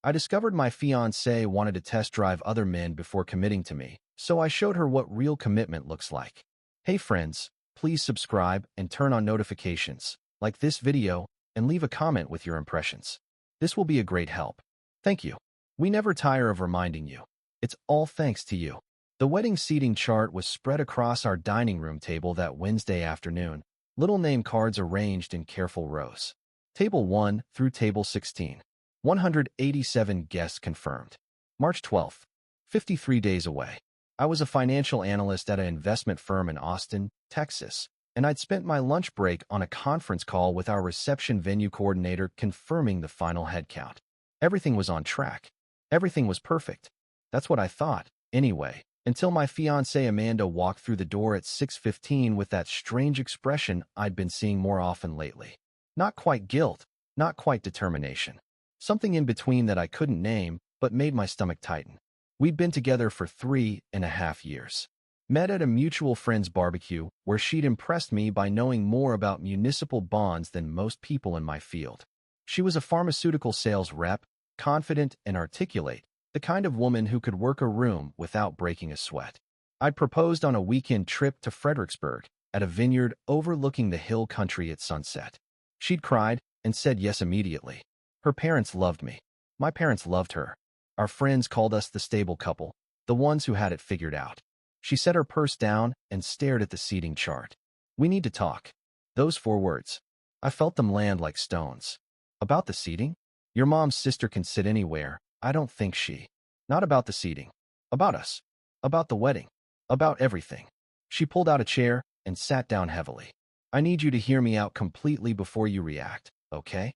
I discovered my fiancée wanted to test drive other men before committing to me, so I showed her what real commitment looks like. Hey friends, please subscribe and turn on notifications, like this video, and leave a comment with your impressions. This will be a great help. Thank you. We never tire of reminding you. It's all thanks to you. The wedding seating chart was spread across our dining room table that Wednesday afternoon, little name cards arranged in careful rows. Table 1 through Table 16. 187 guests confirmed. March 12th, 53 days away. I was a financial analyst at an investment firm in Austin, Texas, and I'd spent my lunch break on a conference call with our reception venue coordinator confirming the final headcount. Everything was on track. Everything was perfect. That's what I thought, anyway, until my fiancée Amanda walked through the door at 6:15 with that strange expression I'd been seeing more often lately. Not quite guilt, not quite determination. Something in between that I couldn't name, but made my stomach tighten. We'd been together for 3.5 years. Met at a mutual friend's barbecue, where she'd impressed me by knowing more about municipal bonds than most people in my field. She was a pharmaceutical sales rep, confident and articulate, the kind of woman who could work a room without breaking a sweat. I'd proposed on a weekend trip to Fredericksburg, at a vineyard overlooking the hill country at sunset. She'd cried and said yes immediately. Her parents loved me. My parents loved her. Our friends called us the stable couple, the ones who had it figured out. She set her purse down and stared at the seating chart. We need to talk. Those 4 words. I felt them land like stones. About the seating? Your mom's sister can sit anywhere. I don't think she. Not about the seating. About us. About the wedding. About everything. She pulled out a chair and sat down heavily. I need you to hear me out completely before you react, okay?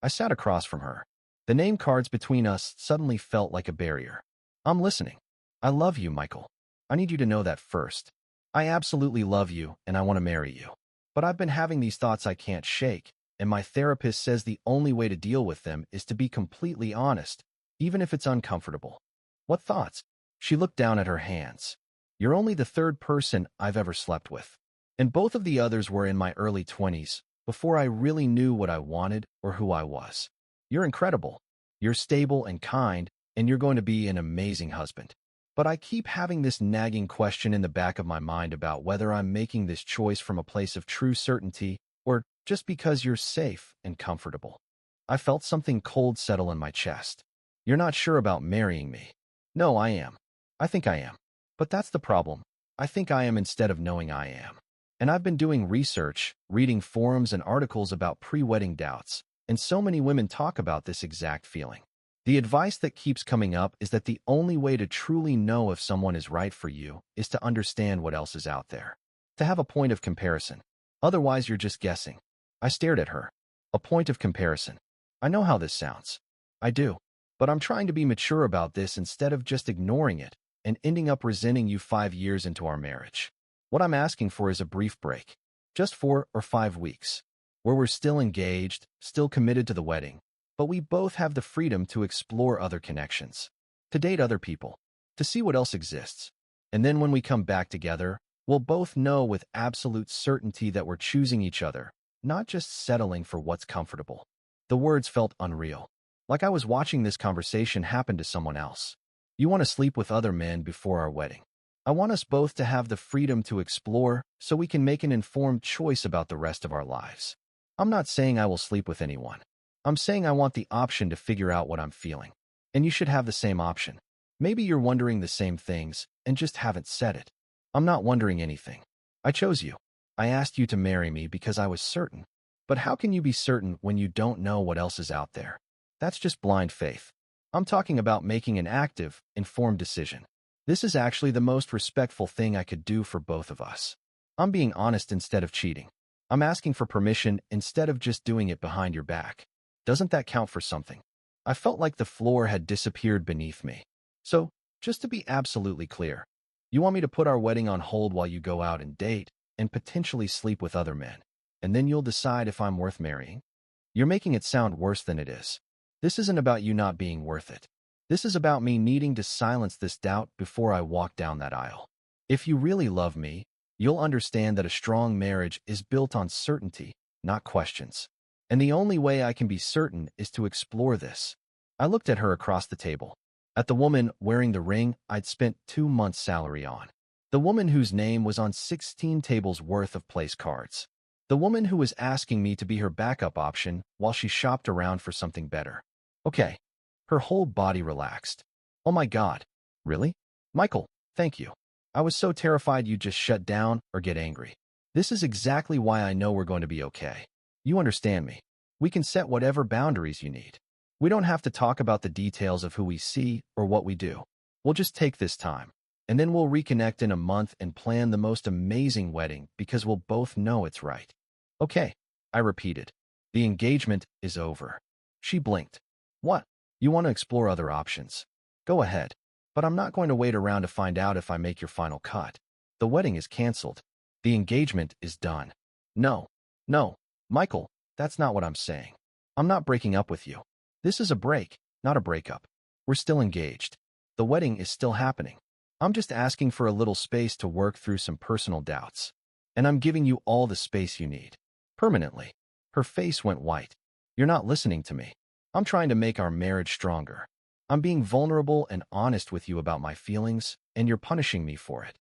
I sat across from her. The name cards between us suddenly felt like a barrier. I'm listening. I love you, Michael. I need you to know that first. I absolutely love you and I want to marry you. But I've been having these thoughts I can't shake, and my therapist says the only way to deal with them is to be completely honest, even if it's uncomfortable. What thoughts? She looked down at her hands. You're only the 3rd person I've ever slept with. And both of the others were in my early 20s, before I really knew what I wanted or who I was. You're incredible. You're stable and kind, and you're going to be an amazing husband. But I keep having this nagging question in the back of my mind about whether I'm making this choice from a place of true certainty or just because you're safe and comfortable. I felt something cold settle in my chest. You're not sure about marrying me. No, I am. I think I am. But that's the problem. I think I am instead of knowing I am. And I've been doing research, reading forums and articles about pre-wedding doubts, and so many women talk about this exact feeling. The advice that keeps coming up is that the only way to truly know if someone is right for you is to understand what else is out there. To have a point of comparison. Otherwise, you're just guessing. I stared at her. A point of comparison. I know how this sounds. I do. But I'm trying to be mature about this instead of just ignoring it and ending up resenting you 5 years into our marriage. What I'm asking for is a brief break. Just 4 or 5 weeks. Where we're still engaged, still committed to the wedding, but we both have the freedom to explore other connections, to date other people, to see what else exists. And then when we come back together, we'll both know with absolute certainty that we're choosing each other, not just settling for what's comfortable. The words felt unreal, like I was watching this conversation happen to someone else. You want to sleep with other men before our wedding. I want us both to have the freedom to explore so we can make an informed choice about the rest of our lives. I'm not saying I will sleep with anyone. I'm saying I want the option to figure out what I'm feeling. And you should have the same option. Maybe you're wondering the same things and just haven't said it. I'm not wondering anything. I chose you. I asked you to marry me because I was certain. But how can you be certain when you don't know what else is out there? That's just blind faith. I'm talking about making an active, informed decision. This is actually the most respectful thing I could do for both of us. I'm being honest instead of cheating. I'm asking for permission instead of just doing it behind your back. Doesn't that count for something? I felt like the floor had disappeared beneath me. So, just to be absolutely clear, you want me to put our wedding on hold while you go out and date and potentially sleep with other men, and then you'll decide if I'm worth marrying? You're making it sound worse than it is. This isn't about you not being worth it. This is about me needing to silence this doubt before I walk down that aisle. If you really love me, you'll understand that a strong marriage is built on certainty, not questions. And the only way I can be certain is to explore this. I looked at her across the table. At the woman wearing the ring I'd spent 2 months' salary on. The woman whose name was on 16 tables worth of place cards. The woman who was asking me to be her backup option while she shopped around for something better. Okay. Her whole body relaxed. Oh my God. Really? Michael, thank you. I was so terrified you'd just shut down or get angry. This is exactly why I know we're going to be okay. You understand me. We can set whatever boundaries you need. We don't have to talk about the details of who we see or what we do. We'll just take this time, and then we'll reconnect in a month and plan the most amazing wedding because we'll both know it's right. Okay, I repeated. The engagement is over. She blinked. What? You want to explore other options? Go ahead. But I'm not going to wait around to find out if I make your final cut. The wedding is canceled. The engagement is done. No. No. Michael, that's not what I'm saying. I'm not breaking up with you. This is a break, not a breakup. We're still engaged. The wedding is still happening. I'm just asking for a little space to work through some personal doubts. And I'm giving you all the space you need. Permanently. Her face went white. You're not listening to me. I'm trying to make our marriage stronger. I'm being vulnerable and honest with you about my feelings, and you're punishing me for it.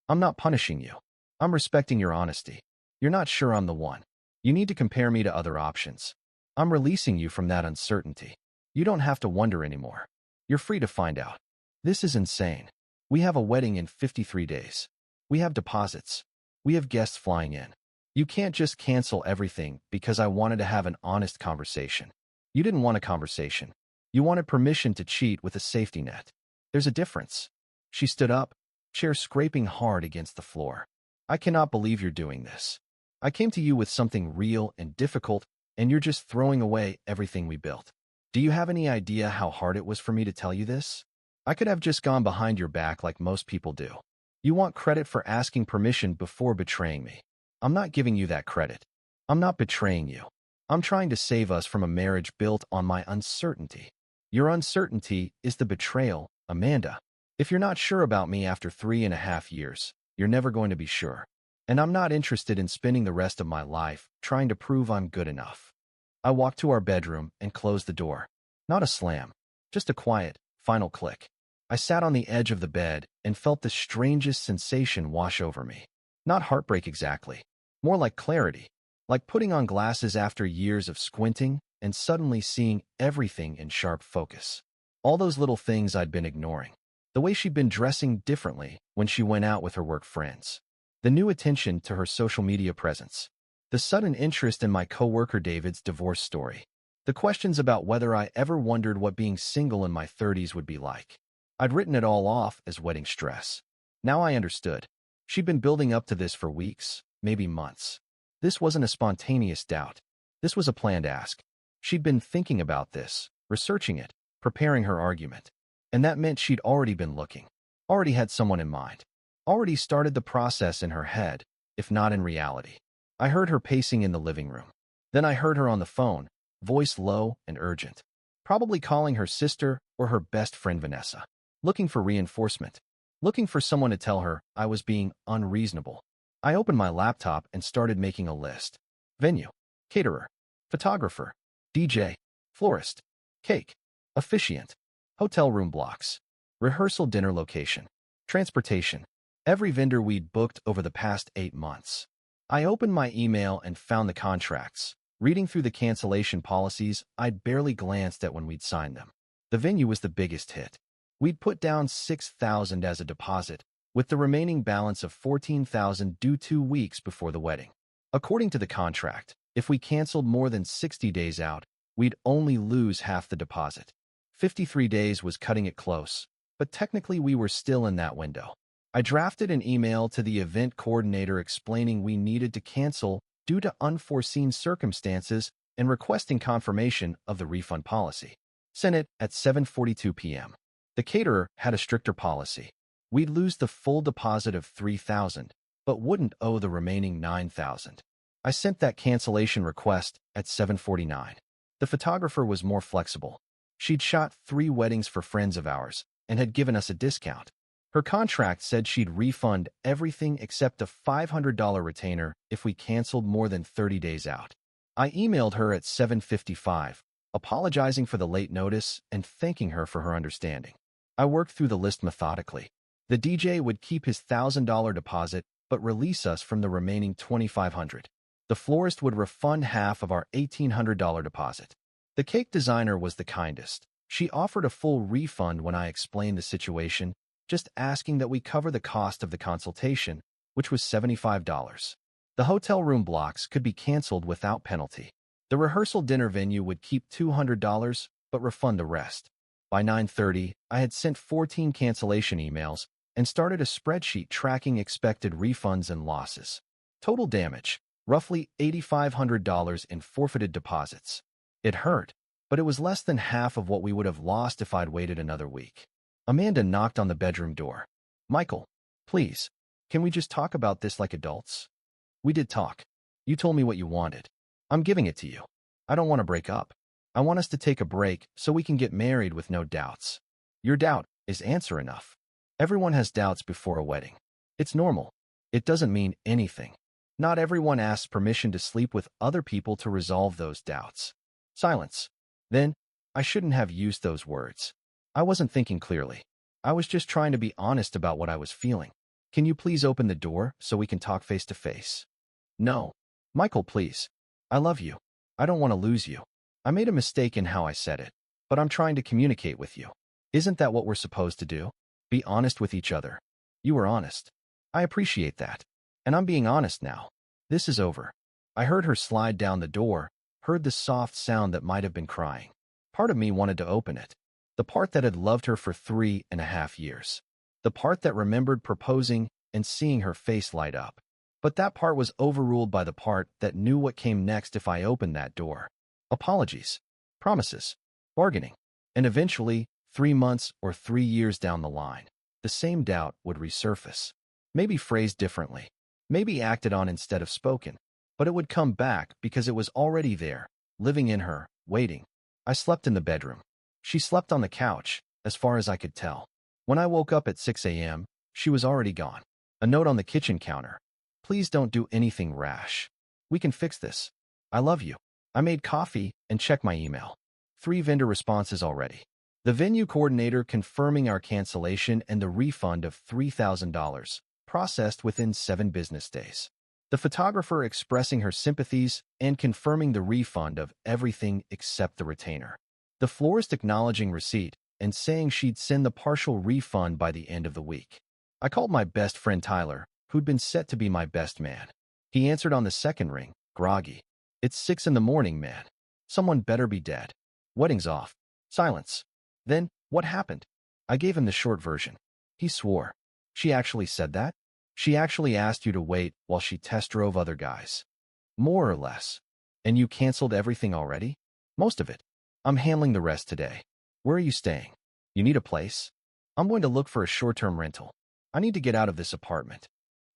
I'm not punishing you. I'm respecting your honesty. You're not sure I'm the one. You need to compare me to other options. I'm releasing you from that uncertainty. You don't have to wonder anymore. You're free to find out. This is insane. We have a wedding in 53 days. We have deposits. We have guests flying in. You can't just cancel everything because I wanted to have an honest conversation. You didn't want a conversation. You wanted permission to cheat with a safety net. There's a difference. She stood up, chair scraping hard against the floor. I cannot believe you're doing this. I came to you with something real and difficult, and you're just throwing away everything we built. Do you have any idea how hard it was for me to tell you this? I could have just gone behind your back like most people do. You want credit for asking permission before betraying me. I'm not giving you that credit. I'm not betraying you. I'm trying to save us from a marriage built on my uncertainty. Your uncertainty is the betrayal, Amanda. If you're not sure about me after 3.5 years, you're never going to be sure. And I'm not interested in spending the rest of my life trying to prove I'm good enough. I walked to our bedroom and closed the door. Not a slam, just a quiet, final click. I sat on the edge of the bed and felt the strangest sensation wash over me. Not heartbreak exactly, more like clarity, like putting on glasses after years of squinting and suddenly seeing everything in sharp focus. All those little things I'd been ignoring. The way she'd been dressing differently when she went out with her work friends. The new attention to her social media presence. The sudden interest in my coworker David's divorce story. The questions about whether I ever wondered what being single in my 30s would be like. I'd written it all off as wedding stress. Now I understood. She'd been building up to this for weeks, maybe months. This wasn't a spontaneous doubt. This was a planned ask. She'd been thinking about this, researching it, preparing her argument. And that meant she'd already been looking, already had someone in mind, already started the process in her head, if not in reality. I heard her pacing in the living room. Then I heard her on the phone, voice low and urgent, probably calling her sister or her best friend Vanessa, looking for reinforcement, looking for someone to tell her I was being unreasonable. I opened my laptop and started making a list. Venue, caterer, photographer, DJ, florist, cake, officiant, hotel room blocks, rehearsal dinner location, transportation, every vendor we'd booked over the past 8 months. I opened my email and found the contracts. Reading through the cancellation policies, I'd barely glanced at when we'd signed them. The venue was the biggest hit. We'd put down $6,000 as a deposit, with the remaining balance of $14,000 due 2 weeks before the wedding. According to the contract, if we canceled more than 60 days out, we'd only lose half the deposit. 53 days was cutting it close, but technically we were still in that window. I drafted an email to the event coordinator explaining we needed to cancel due to unforeseen circumstances and requesting confirmation of the refund policy. Sent it at 7:42 p.m. The caterer had a stricter policy. We'd lose the full deposit of $3,000, but wouldn't owe the remaining $9,000. I sent that cancellation request at 7:49. The photographer was more flexible. She'd shot 3 weddings for friends of ours and had given us a discount. Her contract said she'd refund everything except a $500 retainer if we canceled more than 30 days out. I emailed her at 7:55, apologizing for the late notice and thanking her for her understanding. I worked through the list methodically. The DJ would keep his $1,000 deposit but release us from the remaining $2,500. The florist would refund half of our $1,800 deposit. The cake designer was the kindest. She offered a full refund when I explained the situation, just asking that we cover the cost of the consultation, which was $75. The hotel room blocks could be canceled without penalty. The rehearsal dinner venue would keep $200 but refund the rest. By 9:30, I had sent 14 cancellation emails and started a spreadsheet tracking expected refunds and losses. Total damage, roughly $8,500 in forfeited deposits. It hurt, but it was less than half of what we would have lost if I'd waited another week. Amanda knocked on the bedroom door. "Michael, please, can we just talk about this like adults?" "We did talk. You told me what you wanted. I'm giving it to you. I don't want to break up. I want us to take a break so we can get married with no doubts." "Your doubt is answer enough. Everyone has doubts before a wedding. It's normal. It doesn't mean anything. Not everyone asks permission to sleep with other people to resolve those doubts." Silence. Then, I shouldn't have used those words. I wasn't thinking clearly. I was just trying to be honest about what I was feeling. "Can you please open the door so we can talk face to face?" "No. Michael, please. I love you. I don't want to lose you. I made a mistake in how I said it, but I'm trying to communicate with you. Isn't that what we're supposed to do? Be honest with each other. You were honest. I appreciate that. And I'm being honest now. This is over." I heard her slide down the door, heard the soft sound that might have been crying. Part of me wanted to open it. The part that had loved her for 3.5 years. The part that remembered proposing and seeing her face light up. But that part was overruled by the part that knew what came next if I opened that door. Apologies, promises, bargaining, and eventually, 3 months or 3 years down the line, the same doubt would resurface. Maybe phrased differently, maybe acted on instead of spoken, but it would come back because it was already there, living in her, waiting. I slept in the bedroom. She slept on the couch, as far as I could tell. When I woke up at 6 a.m., she was already gone. A note on the kitchen counter. "Please don't do anything rash. We can fix this. I love you." I made coffee and checked my email. 3 vendor responses already. The venue coordinator confirming our cancellation and the refund of $3,000, processed within 7 business days. The photographer expressing her sympathies and confirming the refund of everything except the retainer. The florist acknowledging receipt and saying she'd send the partial refund by the end of the week. I called my best friend Tyler, who'd been set to be my best man. He answered on the second ring, groggy. "It's 6 in the morning, man. Someone better be dead. Wedding's off." Silence. Then, what happened? I gave him the short version. He swore. "She actually said that? She actually asked you to wait while she test drove other guys?" "More or less." "And you canceled everything already?" "Most of it. I'm handling the rest today." "Where are you staying? You need a place?" "I'm going to look for a short-term rental. I need to get out of this apartment."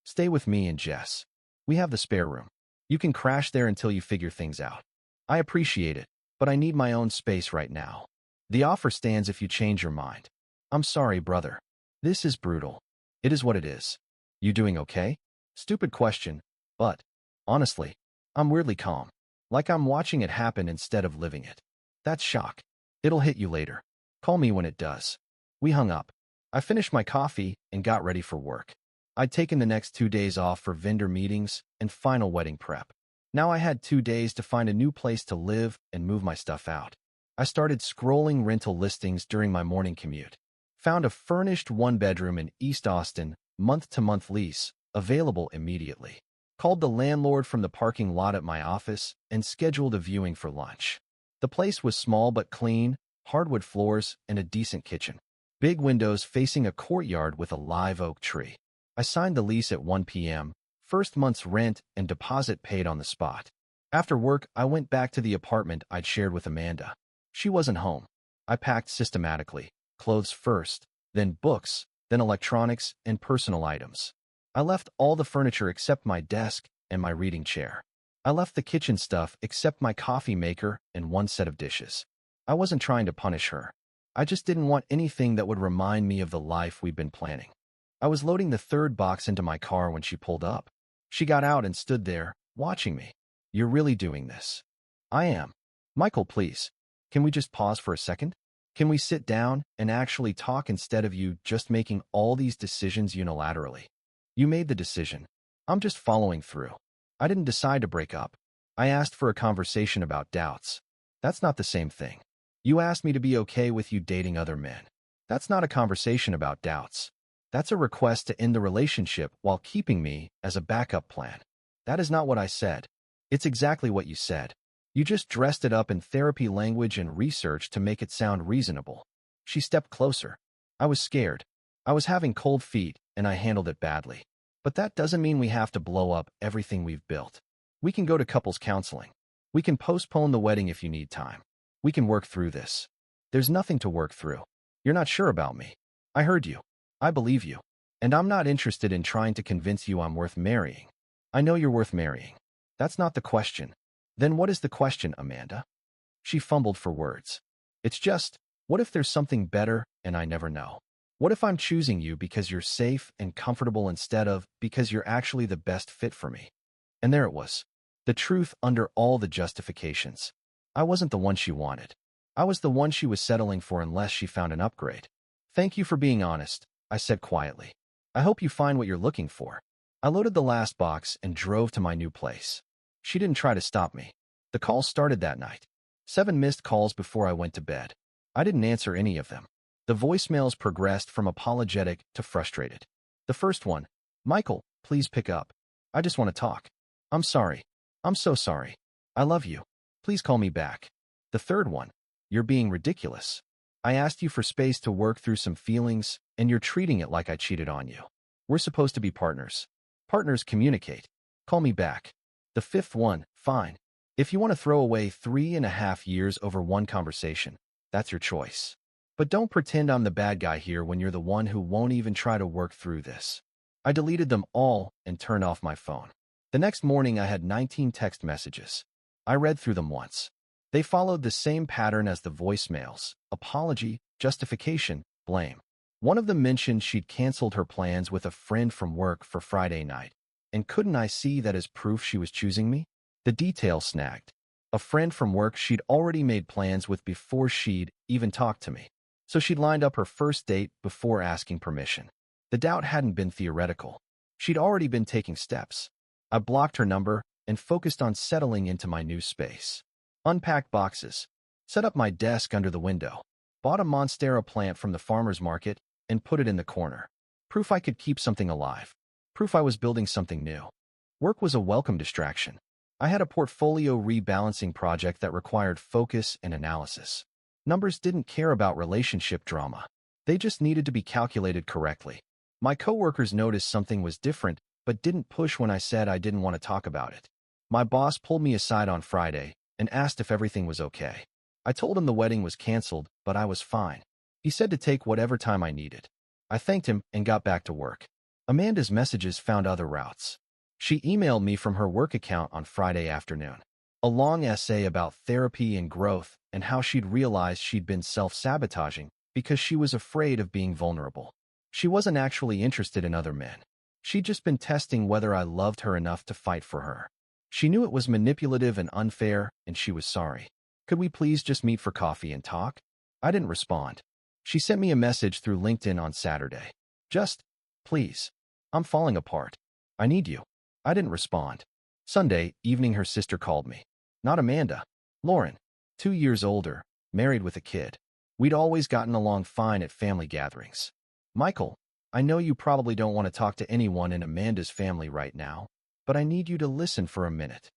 "Stay with me and Jess. We have the spare room. You can crash there until you figure things out." "I appreciate it, but I need my own space right now." "The offer stands if you change your mind." "I'm sorry, brother. This is brutal." "It is what it is." "You doing okay?" Stupid question, but, honestly, I'm weirdly calm. Like I'm watching it happen instead of living it. That's shock. It'll hit you later. Call me when it does. We hung up. I finished my coffee and got ready for work. I'd taken the next 2 days off for vendor meetings and final wedding prep. Now I had 2 days to find a new place to live and move my stuff out. I started scrolling rental listings during my morning commute. Found a furnished 1-bedroom in East Austin, month-to-month lease, available immediately. Called the landlord from the parking lot at my office and scheduled a viewing for lunch. The place was small but clean, hardwood floors, and a decent kitchen. Big windows facing a courtyard with a live oak tree. I signed the lease at 1 p.m., first month's rent and deposit paid on the spot. After work, I went back to the apartment I'd shared with Amanda. She wasn't home. I packed systematically, clothes first, then books, then electronics and personal items. I left all the furniture except my desk and my reading chair. I left the kitchen stuff except my coffee maker and 1 set of dishes. I wasn't trying to punish her. I just didn't want anything that would remind me of the life we'd been planning. I was loading the 3rd box into my car when she pulled up. She got out and stood there, watching me. "You're really doing this?" "I am." "Michael, please. Can we just pause for a second? Can we sit down and actually talk instead of you just making all these decisions unilaterally? You made the decision. I'm just following through. I didn't decide to break up. I asked for a conversation about doubts. That's not the same thing. You asked me to be okay with you dating other men. That's not a conversation about doubts. That's a request to end the relationship while keeping me as a backup plan. That is not what I said. It's exactly what you said. You just dressed it up in therapy language and research to make it sound reasonable. She stepped closer. I was scared. I was having cold feet, and I handled it badly. But that doesn't mean we have to blow up everything we've built. We can go to couples counseling. We can postpone the wedding if you need time. We can work through this. There's nothing to work through. You're not sure about me. I heard you. I believe you. And I'm not interested in trying to convince you I'm worth marrying. I know you're worth marrying. That's not the question. Then what is the question, Amanda? She fumbled for words. It's just, what if there's something better and I never know? What if I'm choosing you because you're safe and comfortable instead of because you're actually the best fit for me? And there it was. The truth under all the justifications. I wasn't the one she wanted. I was the one she was settling for unless she found an upgrade. Thank you for being honest, I said quietly. I hope you find what you're looking for. I loaded the last box and drove to my new place. She didn't try to stop me. The calls started that night. 7 missed calls before I went to bed. I didn't answer any of them. The voicemails progressed from apologetic to frustrated. The first one, Michael, please pick up. I just want to talk. I'm sorry. I'm so sorry. I love you. Please call me back. The third one, you're being ridiculous. I asked you for space to work through some feelings, and you're treating it like I cheated on you. We're supposed to be partners. Partners communicate. Call me back. The fifth one, fine. If you want to throw away 3.5 years over one conversation, that's your choice. But don't pretend I'm the bad guy here when you're the one who won't even try to work through this. I deleted them all and turned off my phone. The next morning I had 19 text messages. I read through them once. They followed the same pattern as the voicemails: apology, justification, blame. One of them mentioned she'd canceled her plans with a friend from work for Friday night. And couldn't I see that as proof she was choosing me? The detail snagged. A friend from work she'd already made plans with before she'd even talked to me. So she'd lined up her first date before asking permission. The doubt hadn't been theoretical. She'd already been taking steps. I blocked her number and focused on settling into my new space. Unpacked boxes. Set up my desk under the window. Bought a Monstera plant from the farmer's market and put it in the corner. Proof I could keep something alive. Proof I was building something new. Work was a welcome distraction. I had a portfolio rebalancing project that required focus and analysis. Numbers didn't care about relationship drama. They just needed to be calculated correctly. My coworkers noticed something was different, but didn't push when I said I didn't want to talk about it. My boss pulled me aside on Friday and asked if everything was okay. I told him the wedding was canceled, but I was fine. He said to take whatever time I needed. I thanked him and got back to work. Amanda's messages found other routes. She emailed me from her work account on Friday afternoon. A long essay about therapy and growth and how she'd realized she'd been self-sabotaging because she was afraid of being vulnerable. She wasn't actually interested in other men. She'd just been testing whether I loved her enough to fight for her. She knew it was manipulative and unfair, and she was sorry. Could we please just meet for coffee and talk? I didn't respond. She sent me a message through LinkedIn on Saturday. Just, please. I'm falling apart. I need you. I didn't respond. Sunday evening her sister called me. Not Amanda. Lauren. 2 years older, married with a kid. We'd always gotten along fine at family gatherings. Michael, I know you probably don't want to talk to anyone in Amanda's family right now, but I need you to listen for a minute.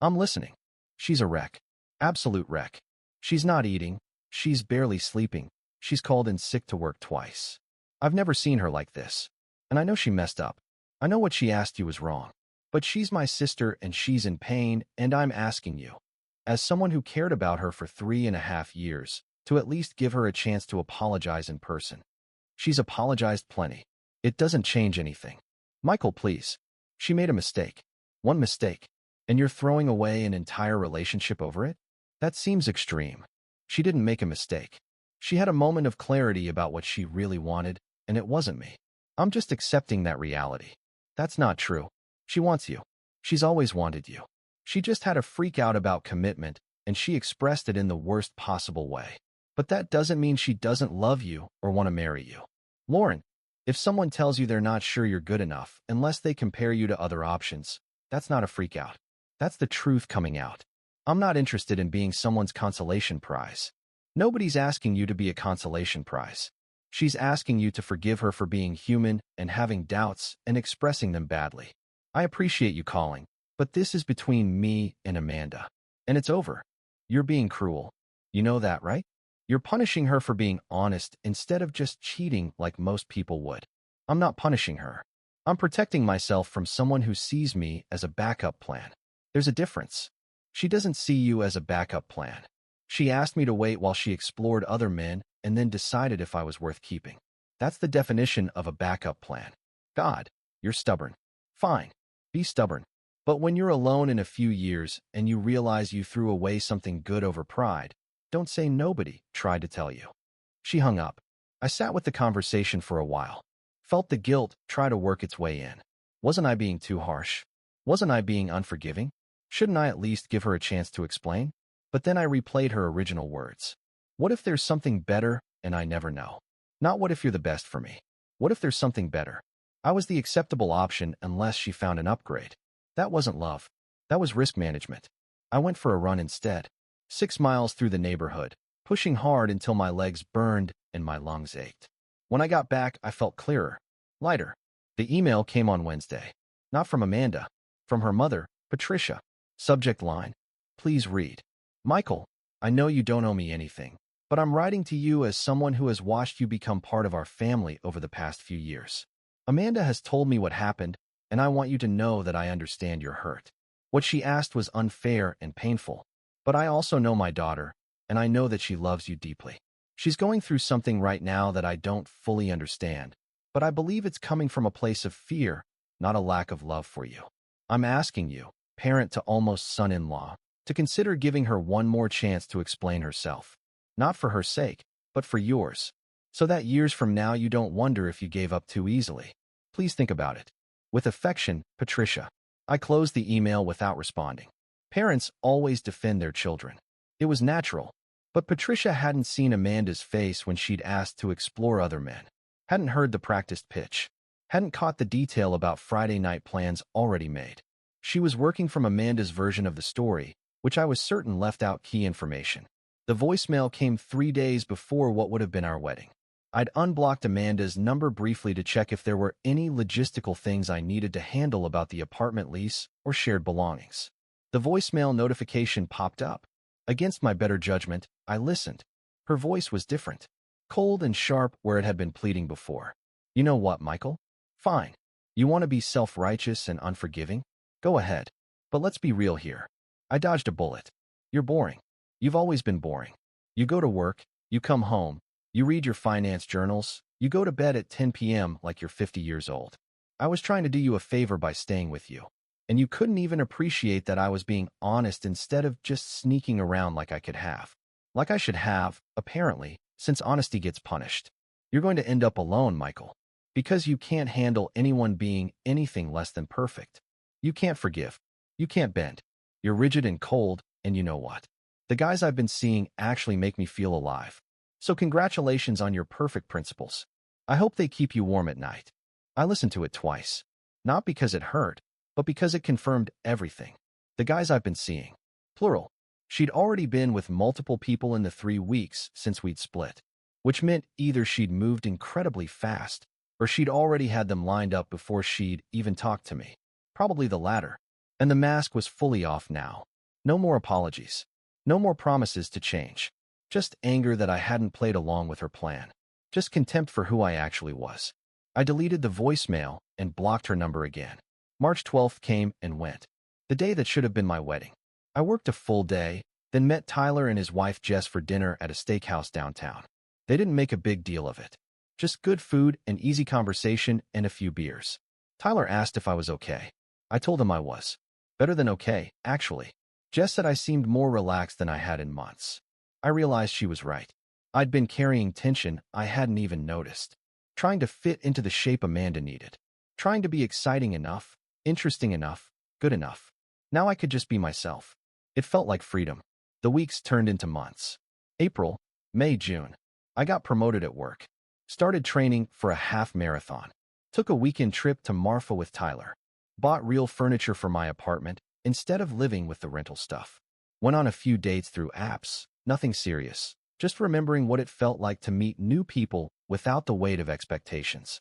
I'm listening. She's a wreck. Absolute wreck. She's not eating. She's barely sleeping. She's called in sick to work twice. I've never seen her like this. And I know she messed up. I know what she asked you was wrong. But she's my sister and she's in pain, and I'm asking you, as someone who cared about her for 3.5 years, to at least give her a chance to apologize in person. She's apologized plenty. It doesn't change anything. Michael, please. She made a mistake. One mistake. And you're throwing away an entire relationship over it? That seems extreme. She didn't make a mistake. She had a moment of clarity about what she really wanted, and it wasn't me. I'm just accepting that reality. That's not true. She wants you. She's always wanted you. She just had a freak out about commitment and she expressed it in the worst possible way. But that doesn't mean she doesn't love you or want to marry you. Lauren, if someone tells you they're not sure you're good enough unless they compare you to other options, that's not a freak out. That's the truth coming out. I'm not interested in being someone's consolation prize. Nobody's asking you to be a consolation prize. She's asking you to forgive her for being human and having doubts and expressing them badly. I appreciate you calling, but this is between me and Amanda. And it's over. You're being cruel. You know that, right? You're punishing her for being honest instead of just cheating like most people would. I'm not punishing her. I'm protecting myself from someone who sees me as a backup plan. There's a difference. She doesn't see you as a backup plan. She asked me to wait while she explored other men and then decided if I was worth keeping. That's the definition of a backup plan. God, you're stubborn. Fine, be stubborn. But when you're alone in a few years and you realize you threw away something good over pride, don't say nobody tried to tell you. She hung up. I sat with the conversation for a while. Felt the guilt try to work its way in. Wasn't I being too harsh? Wasn't I being unforgiving? Shouldn't I at least give her a chance to explain? But then I replayed her original words. What if there's something better and I never know? Not what if you're the best for me. What if there's something better? I was the acceptable option unless she found an upgrade. That wasn't love. That was risk management. I went for a run instead. 6 miles through the neighborhood, pushing hard until my legs burned and my lungs ached. When I got back, I felt clearer, lighter. The email came on Wednesday. Not from Amanda. From her mother, Patricia. Subject line: please read. Michael, I know you don't owe me anything, but I'm writing to you as someone who has watched you become part of our family over the past few years. Amanda has told me what happened, and I want you to know that I understand your hurt. What she asked was unfair and painful, but I also know my daughter, and I know that she loves you deeply. She's going through something right now that I don't fully understand, but I believe it's coming from a place of fear, not a lack of love for you. I'm asking you, parent to almost son-in-law, to consider giving her one more chance to explain herself. Not for her sake, but for yours. So that years from now you don't wonder if you gave up too easily. Please think about it. With affection, Patricia. I closed the email without responding. Parents always defend their children. It was natural. But Patricia hadn't seen Amanda's face when she'd asked to explore other men. Hadn't heard the practiced pitch. Hadn't caught the detail about Friday night plans already made. She was working from Amanda's version of the story, which I was certain left out key information. The voicemail came 3 days before what would have been our wedding. I'd unblocked Amanda's number briefly to check if there were any logistical things I needed to handle about the apartment lease or shared belongings. The voicemail notification popped up. Against my better judgment, I listened. Her voice was different. Cold and sharp where it had been pleading before. You know what, Michael? Fine. You want to be self-righteous and unforgiving? Go ahead. But let's be real here. I dodged a bullet. You're boring. You've always been boring. You go to work, you come home, you read your finance journals, you go to bed at 10 p.m. like you're 50 years old. I was trying to do you a favor by staying with you, and you couldn't even appreciate that I was being honest instead of just sneaking around like I could have. Like I should have, apparently, since honesty gets punished. You're going to end up alone, Michael, because you can't handle anyone being anything less than perfect. You can't forgive. You can't bend. You're rigid and cold, and you know what? The guys I've been seeing actually make me feel alive. So congratulations on your perfect principles. I hope they keep you warm at night. I listened to it twice. Not because it hurt, but because it confirmed everything. The guys I've been seeing. Plural. She'd already been with multiple people in the 3 weeks since we'd split. Which meant either she'd moved incredibly fast, or she'd already had them lined up before she'd even talked to me. Probably the latter. And the mask was fully off now. No more apologies. No more promises to change. Just anger that I hadn't played along with her plan. Just contempt for who I actually was. I deleted the voicemail and blocked her number again. March 12th came and went. The day that should have been my wedding. I worked a full day, then met Tyler and his wife Jess for dinner at a steakhouse downtown. They didn't make a big deal of it. Just good food and easy conversation and a few beers. Tyler asked if I was okay. I told him I was. Better than okay, actually. Jess said I seemed more relaxed than I had in months. I realized she was right. I'd been carrying tension I hadn't even noticed. Trying to fit into the shape Amanda needed. Trying to be exciting enough, interesting enough, good enough. Now I could just be myself. It felt like freedom. The weeks turned into months. April, May, June. I got promoted at work. Started training for a half marathon. Took a weekend trip to Marfa with Tyler. Bought real furniture for my apartment instead of living with the rental stuff. Went on a few dates through apps. Nothing serious. Just remembering what it felt like to meet new people without the weight of expectations.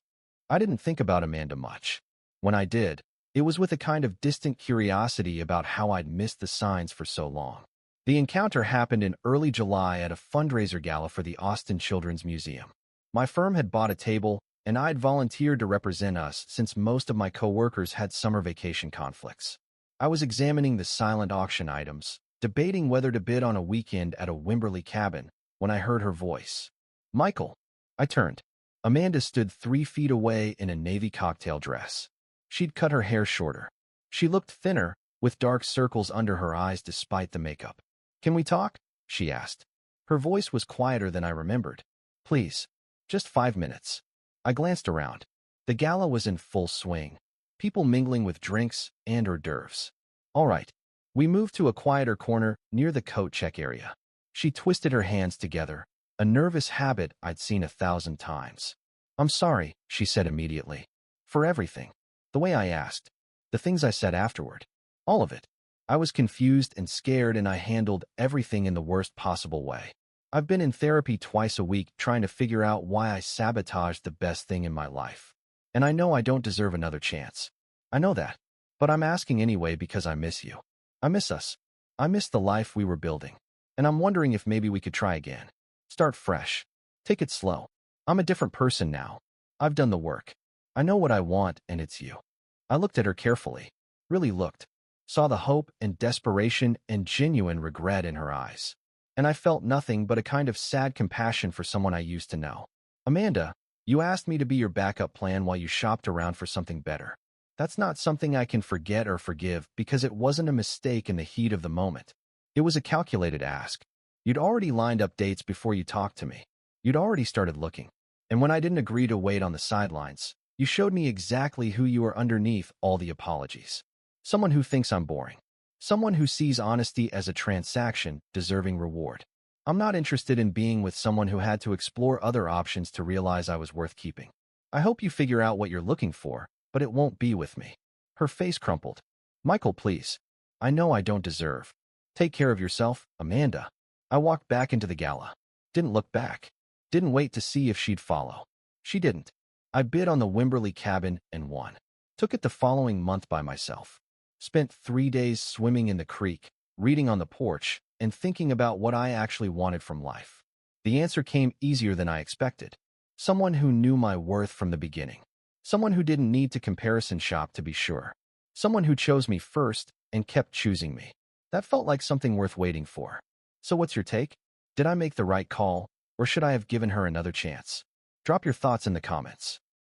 I didn't think about Amanda much. When I did, it was with a kind of distant curiosity about how I'd missed the signs for so long. The encounter happened in early July at a fundraiser gala for the Austin Children's Museum. My firm had bought a table, and I'd volunteered to represent us since most of my coworkers had summer vacation conflicts. I was examining the silent auction items, debating whether to bid on a weekend at a Wimberley cabin, when I heard her voice. Michael. I turned. Amanda stood 3 feet away in a navy cocktail dress. She'd cut her hair shorter. She looked thinner, with dark circles under her eyes despite the makeup. "Can we talk?" she asked. Her voice was quieter than I remembered. "Please. Just 5 minutes." I glanced around. The gala was in full swing. People mingling with drinks and hors d'oeuvres. All right. We moved to a quieter corner near the coat check area. She twisted her hands together, a nervous habit I'd seen 1,000 times. "I'm sorry," she said immediately. "For everything. The way I asked. The things I said afterward. All of it. I was confused and scared, and I handled everything in the worst possible way. I've been in therapy twice a week trying to figure out why I sabotaged the best thing in my life. And I know I don't deserve another chance. I know that. But I'm asking anyway because I miss you. I miss us. I miss the life we were building. And I'm wondering if maybe we could try again. Start fresh. Take it slow. I'm a different person now. I've done the work. I know what I want, and it's you." I looked at her carefully. Really looked. Saw the hope and desperation and genuine regret in her eyes. And I felt nothing but a kind of sad compassion for someone I used to know. "Amanda, you asked me to be your backup plan while you shopped around for something better. That's not something I can forget or forgive because it wasn't a mistake in the heat of the moment. It was a calculated ask. You'd already lined up dates before you talked to me. You'd already started looking. And when I didn't agree to wait on the sidelines, you showed me exactly who you are underneath all the apologies. Someone who thinks I'm boring. Someone who sees honesty as a transaction deserving reward. I'm not interested in being with someone who had to explore other options to realize I was worth keeping. I hope you figure out what you're looking for, but it won't be with me." Her face crumpled. "Michael, please. I know I don't deserve. Take care of yourself, Amanda." I walked back into the gala. Didn't look back. Didn't wait to see if she'd follow. She didn't. I bid on the Wimberley cabin and won. Took it the following month by myself. Spent 3 days swimming in the creek, reading on the porch, and thinking about what I actually wanted from life. The answer came easier than I expected. Someone who knew my worth from the beginning. Someone who didn't need to comparison shop to be sure. Someone who chose me first and kept choosing me. That felt like something worth waiting for. So what's your take? Did I make the right call, or should I have given her another chance? Drop your thoughts in the comments.